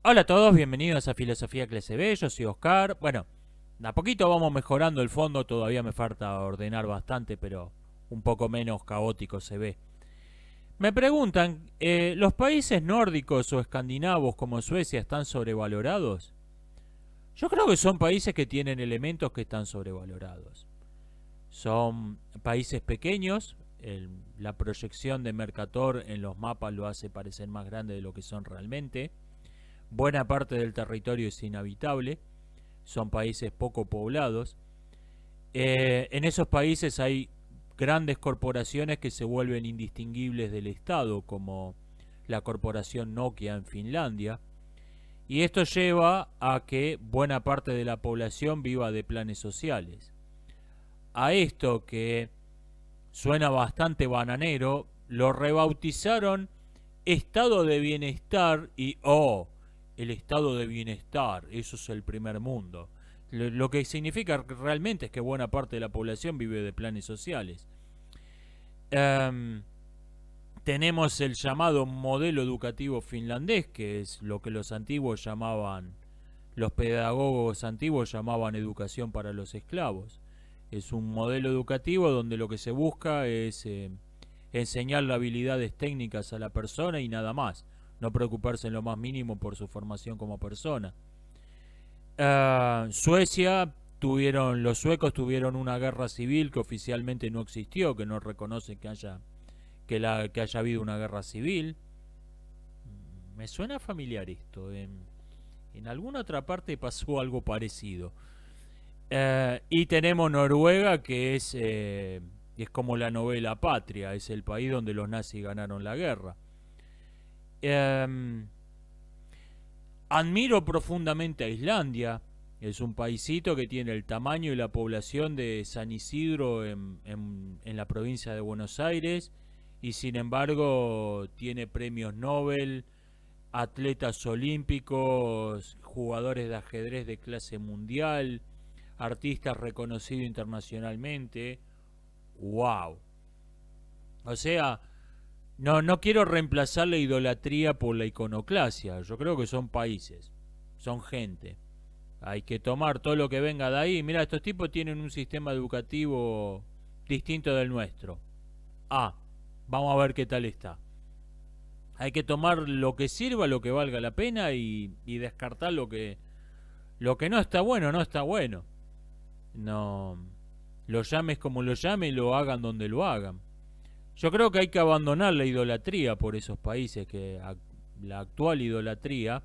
Hola a todos, bienvenidos a Filosofía Clase B, yo soy Oscar. Bueno, de a poquito vamos mejorando el fondo, todavía me falta ordenar bastante, pero un poco menos caótico se ve. Me preguntan, ¿los países nórdicos o escandinavos como Suecia están sobrevalorados? Yo creo que son países que tienen elementos que están sobrevalorados. Son países pequeños, la proyección de Mercator en los mapas lo hace parecer más grande de lo que son realmente. Buena parte del territorio es inhabitable, son países poco poblados. En esos países hay grandes corporaciones que se vuelven indistinguibles del Estado, como la corporación Nokia en Finlandia, y esto lleva a que buena parte de la población viva de planes sociales. A esto, que suena bastante bananero, lo rebautizaron estado de bienestar y, el estado de bienestar, eso es el primer mundo. Lo que significa realmente es que buena parte de la población vive de planes sociales. Em, Tenemos el llamado modelo educativo finlandés, que es lo que los antiguos llamaban, los pedagogos antiguos llamaban educación para los esclavos. Es un modelo educativo donde lo que se busca es enseñarle habilidades técnicas a la persona y nada más. No preocuparse en lo más mínimo por su formación como persona. Suecia los suecos tuvieron una guerra civil que oficialmente no existió, que no reconoce que haya habido una guerra civil. Me suena familiar esto. En alguna otra parte pasó algo parecido. Y tenemos Noruega, que es como la novela Patria, es el país donde los nazis ganaron la guerra. Eh, Admiro profundamente a Islandia, es un paisito que tiene el tamaño y la población de San Isidro en la provincia de Buenos Aires, y sin embargo tiene premios Nobel, atletas olímpicos, jugadores de ajedrez de clase mundial, artistas reconocidos internacionalmente. ¡Wow! O sea, no quiero reemplazar la idolatría por la iconoclasia. Yo creo que son países, son gente. Hay que tomar todo lo que venga de ahí. Mira, estos tipos tienen un sistema educativo distinto del nuestro. Ah, vamos a ver qué tal está. Hay que tomar lo que sirva, lo que valga la pena y descartar lo que no está bueno, no está bueno. No, lo llames como lo llames y lo hagan donde lo hagan. Yo creo que hay que abandonar la idolatría por esos países, la actual idolatría,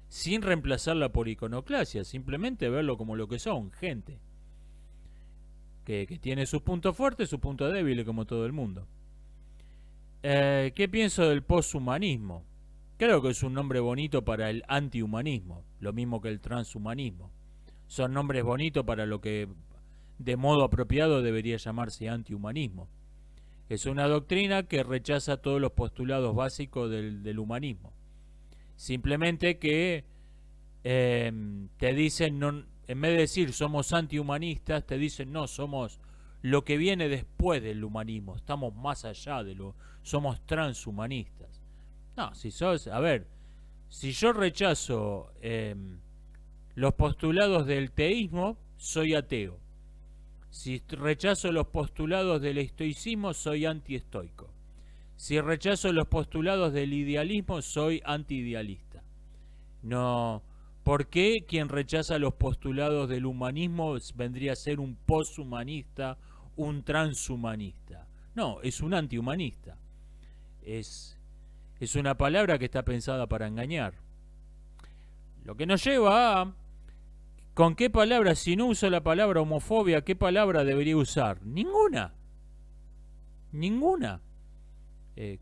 sin reemplazarla por iconoclasia, simplemente verlo como lo que son, gente, que tiene sus puntos fuertes, sus puntos débiles como todo el mundo. ¿Qué pienso del poshumanismo? Creo que es un nombre bonito para el antihumanismo, lo mismo que el transhumanismo. Son nombres bonitos para lo que de modo apropiado debería llamarse antihumanismo. Es una doctrina que rechaza todos los postulados básicos del humanismo. Simplemente que te dicen, no, en vez de decir somos antihumanistas, te dicen no, somos lo que viene después del humanismo, estamos más allá somos transhumanistas. No, si sos, a ver, si yo rechazo los postulados del teísmo, soy ateo. Si rechazo los postulados del estoicismo, soy antiestoico. Si rechazo los postulados del idealismo, soy antiidealista. No, ¿por qué quien rechaza los postulados del humanismo vendría a ser un poshumanista, un transhumanista? No, es un antihumanista. Es, es una palabra que está pensada para engañar. Lo que nos lleva a ¿con qué palabra, si no uso la palabra homofobia, qué palabra debería usar? Ninguna. Ninguna.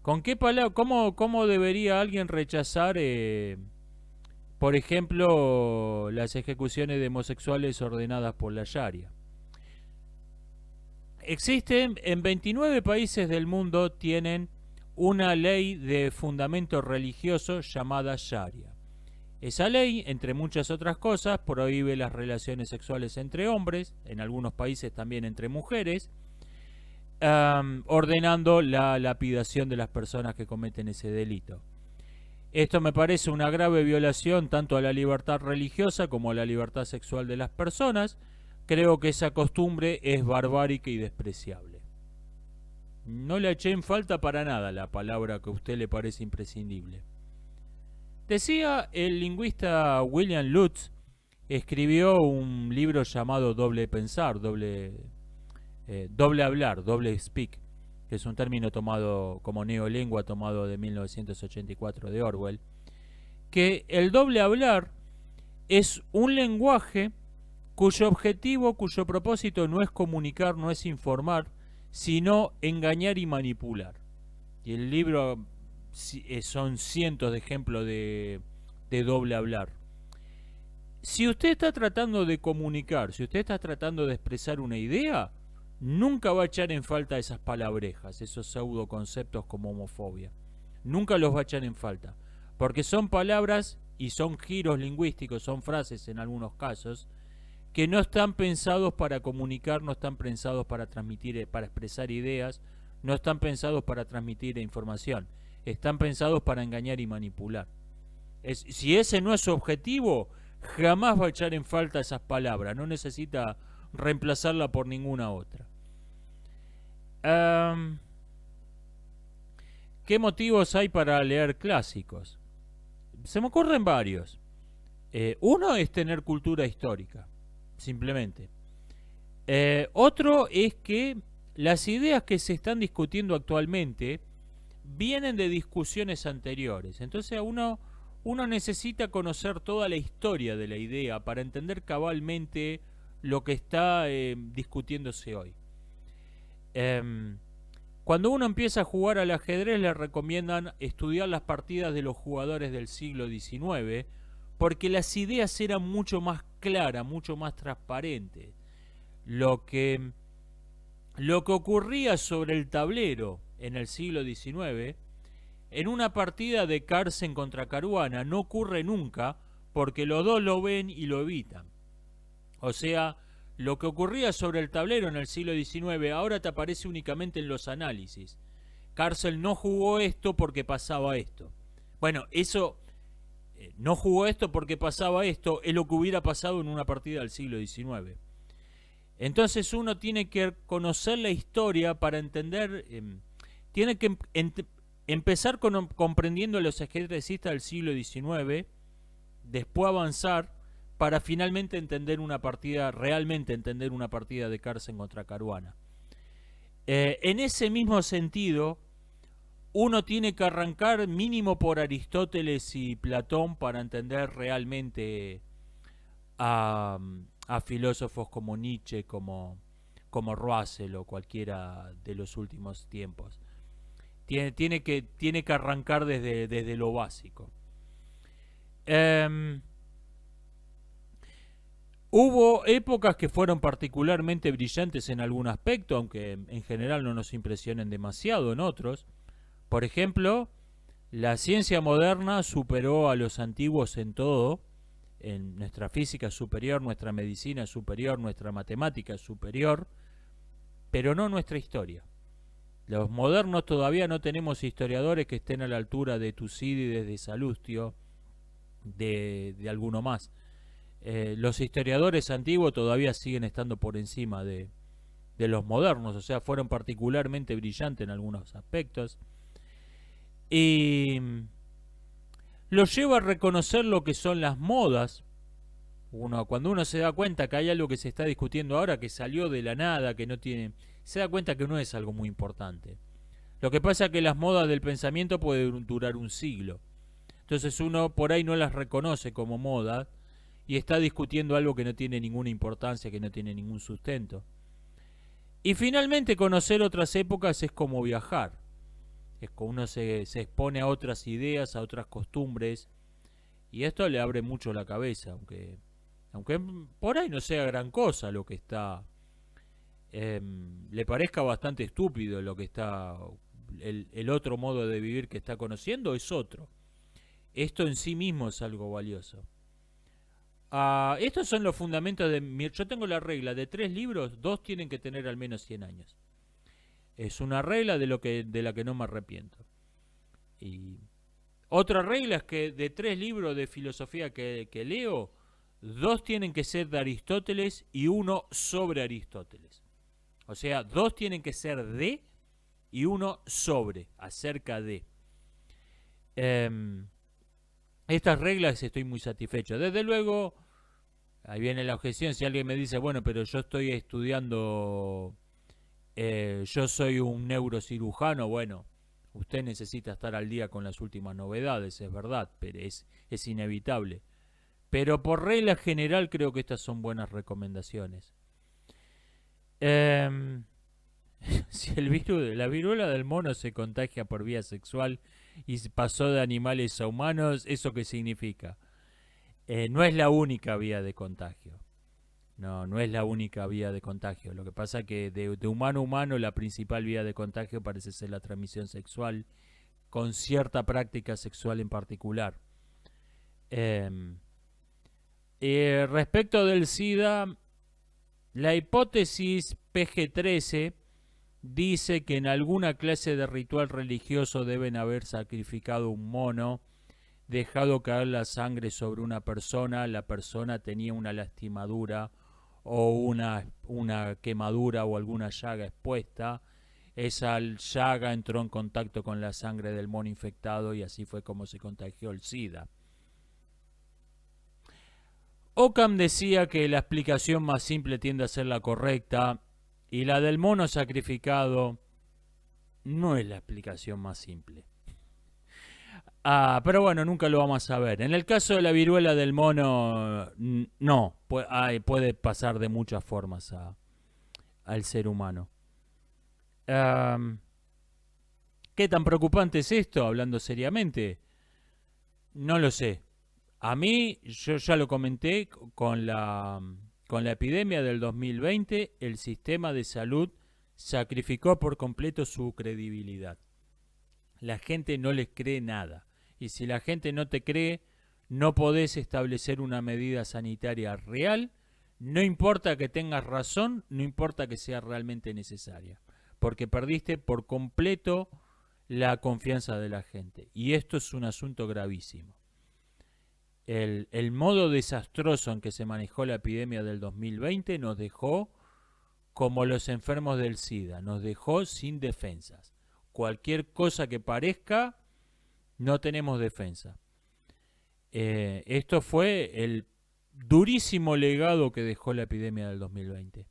¿Con qué palabra, cómo debería alguien rechazar, por ejemplo, las ejecuciones de homosexuales ordenadas por la Sharia? Existen en 29 países del mundo, tienen una ley de fundamento religioso llamada Sharia. Esa ley, entre muchas otras cosas, prohíbe las relaciones sexuales entre hombres, en algunos países también entre mujeres, ordenando la lapidación de las personas que cometen ese delito. Esto me parece una grave violación tanto a la libertad religiosa como a la libertad sexual de las personas. Creo que esa costumbre es barbárica y despreciable. No le eché en falta para nada la palabra que a usted le parece imprescindible. Decía el lingüista William Lutz, escribió un libro llamado Doble Pensar, doble hablar, doble speak, que es un término tomado como neolengua, tomado de 1984 de Orwell, que el doble hablar es un lenguaje cuyo objetivo, cuyo propósito no es comunicar, no es informar, sino engañar y manipular. Y el libro son cientos de ejemplos de doble hablar. Si usted está tratando de comunicar, si usted está tratando de expresar una idea, nunca va a echar en falta esas palabrejas, esos pseudo conceptos como homofobia. Nunca los va a echar en falta, porque son palabras y son giros lingüísticos, son frases en algunos casos, que no están pensados para comunicar, no están pensados para transmitir, para expresar ideas, no están pensados para transmitir información, están pensados para engañar y manipular. Si ese no es su objetivo, jamás va a echar en falta esas palabras, no necesita reemplazarla por ninguna otra. ¿Qué motivos hay para leer clásicos? Se me ocurren varios. Uno es tener cultura histórica, simplemente. Otro es que las ideas que se están discutiendo actualmente vienen de discusiones anteriores. Entonces uno necesita conocer toda la historia de la idea para entender cabalmente lo que está discutiéndose hoy. Cuando uno empieza a jugar al ajedrez, le recomiendan estudiar las partidas de los jugadores del siglo XIX, porque las ideas eran mucho más claras, mucho más transparentes. Lo que ocurría sobre el tablero en el siglo XIX, en una partida de Carlsen contra Caruana, no ocurre nunca, porque los dos lo ven y lo evitan. O sea, lo que ocurría sobre el tablero en el siglo XIX ahora te aparece únicamente en los análisis. Carlsen no jugó esto porque pasaba esto. Bueno, eso no jugó esto porque pasaba esto, es lo que hubiera pasado en una partida del siglo XIX. Entonces uno tiene que conocer la historia para entender, tiene que empezar comprendiendo a los ajedrecistas del siglo XIX, después avanzar para finalmente entender una partida, realmente entender una partida de Carlsen contra Caruana. En ese mismo sentido, uno tiene que arrancar mínimo por Aristóteles y Platón para entender realmente a filósofos como Nietzsche, como Russell o cualquiera de los últimos tiempos. Tiene que arrancar desde lo básico. Hubo épocas que fueron particularmente brillantes en algún aspecto, aunque en general no nos impresionen demasiado en otros. Por ejemplo, la ciencia moderna superó a los antiguos en todo. En nuestra física superior, nuestra medicina superior, nuestra matemática superior, pero no nuestra historia. Los modernos todavía no tenemos historiadores que estén a la altura de Tucídides, de Salustio, de alguno más. Los historiadores antiguos todavía siguen estando por encima de los modernos, o sea, fueron particularmente brillantes en algunos aspectos. Y lo lleva a reconocer lo que son las modas. Cuando uno se da cuenta que hay algo que se está discutiendo ahora, que salió de la nada, que no tiene, se da cuenta que no es algo muy importante. Lo que pasa es que las modas del pensamiento pueden durar un siglo. Entonces uno por ahí no las reconoce como moda y está discutiendo algo que no tiene ninguna importancia, que no tiene ningún sustento. Y finalmente conocer otras épocas es como viajar. Es como uno se expone a otras ideas, a otras costumbres, y esto le abre mucho la cabeza, aunque por ahí no sea gran cosa lo que está, le parezca bastante estúpido lo que está, el otro modo de vivir que está conociendo es otro. Esto en sí mismo es algo valioso. Estos son los fundamentos de yo tengo la regla de 3 libros, 2 tienen que tener al menos 100 años. Es una regla de la que no me arrepiento. Y Otra regla es que de 3 libros de filosofía que leo, 2 tienen que ser de Aristóteles y uno sobre Aristóteles. O sea, 2 tienen que ser de y uno sobre, acerca de. Em, Estas reglas estoy muy satisfecho. Desde luego, ahí viene la objeción. Si alguien me dice, bueno, pero yo estoy estudiando, yo soy un neurocirujano, bueno, usted necesita estar al día con las últimas novedades, es verdad, pero es inevitable. Pero por regla general creo que estas son buenas recomendaciones. Eh, si la viruela del mono se contagia por vía sexual y pasó de animales a humanos, ¿eso qué significa? No es la única vía de contagio. No, no es la única vía de contagio. Lo que pasa es que de humano a humano la principal vía de contagio parece ser la transmisión sexual, con cierta práctica sexual en particular. Eh, Respecto del SIDA, la hipótesis PG-13 dice que en alguna clase de ritual religioso deben haber sacrificado un mono, dejado caer la sangre sobre una persona, la persona tenía una lastimadura o una quemadura o alguna llaga expuesta, esa llaga entró en contacto con la sangre del mono infectado y así fue como se contagió el SIDA. Occam decía que la explicación más simple tiende a ser la correcta y la del mono sacrificado no es la explicación más simple. Pero bueno, nunca lo vamos a saber. En el caso de la viruela del mono, no, puede pasar de muchas formas al ser humano. ¿Qué tan preocupante es esto, hablando seriamente? No lo sé. A mí, yo ya lo comenté, con la epidemia del 2020, el sistema de salud sacrificó por completo su credibilidad. La gente no les cree nada. Y si la gente no te cree, no podés establecer una medida sanitaria real, no importa que tengas razón, no importa que sea realmente necesaria, porque perdiste por completo la confianza de la gente. Y esto es un asunto gravísimo. El modo desastroso en que se manejó la epidemia del 2020 nos dejó como los enfermos del SIDA, nos dejó sin defensas. Cualquier cosa que parezca, no tenemos defensa. Esto fue el durísimo legado que dejó la epidemia del 2020.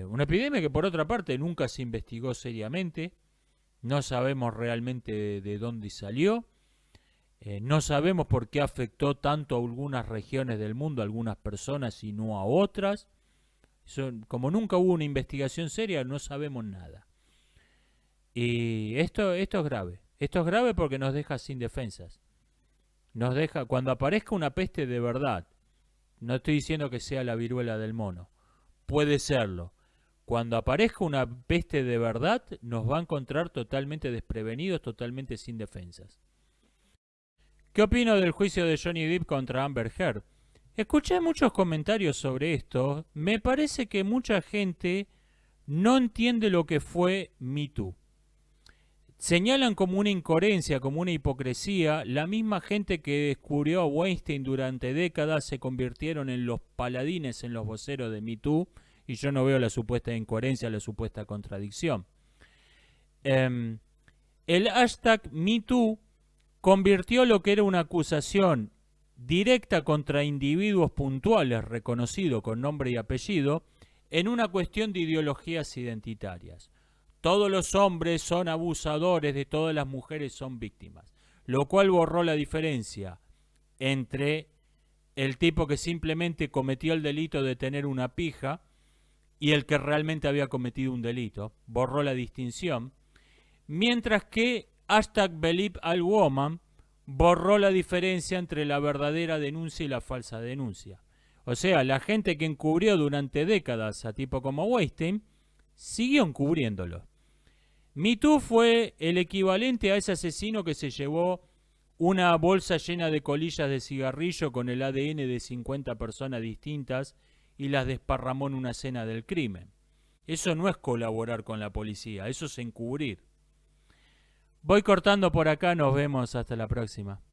Una epidemia que por otra parte nunca se investigó seriamente, no sabemos realmente de dónde salió, no sabemos por qué afectó tanto a algunas regiones del mundo, a algunas personas y no a otras. Como nunca hubo una investigación seria, no sabemos nada. Y esto es grave. Esto es grave porque nos deja sin defensas. Nos deja, cuando aparezca una peste de verdad, no estoy diciendo que sea la viruela del mono, puede serlo. Cuando aparezca una peste de verdad, nos va a encontrar totalmente desprevenidos, totalmente sin defensas. ¿Qué opino del juicio de Johnny Depp contra Amber Heard? Escuché muchos comentarios sobre esto. Me parece que mucha gente no entiende lo que fue Me Too. Señalan como una incoherencia, como una hipocresía, la misma gente que descubrió a Weinstein durante décadas se convirtieron en los paladines, en los voceros de Me Too, y yo no veo la supuesta incoherencia, la supuesta contradicción. El hashtag Me Too convirtió lo que era una acusación directa contra individuos puntuales reconocidos con nombre y apellido en una cuestión de ideologías identitarias. Todos los hombres son abusadores, de todas las mujeres son víctimas, lo cual borró la diferencia entre el tipo que simplemente cometió el delito de tener una pija y el que realmente había cometido un delito, borró la distinción, mientras que #BelieveAllWoman borró la diferencia entre la verdadera denuncia y la falsa denuncia. O sea, la gente que encubrió durante décadas a tipo como Weinstein siguió encubriéndolo. Me Too fue el equivalente a ese asesino que se llevó una bolsa llena de colillas de cigarrillo con el ADN de 50 personas distintas y las desparramó en una escena del crimen. Eso no es colaborar con la policía, eso es encubrir. Voy cortando por acá, nos vemos hasta la próxima.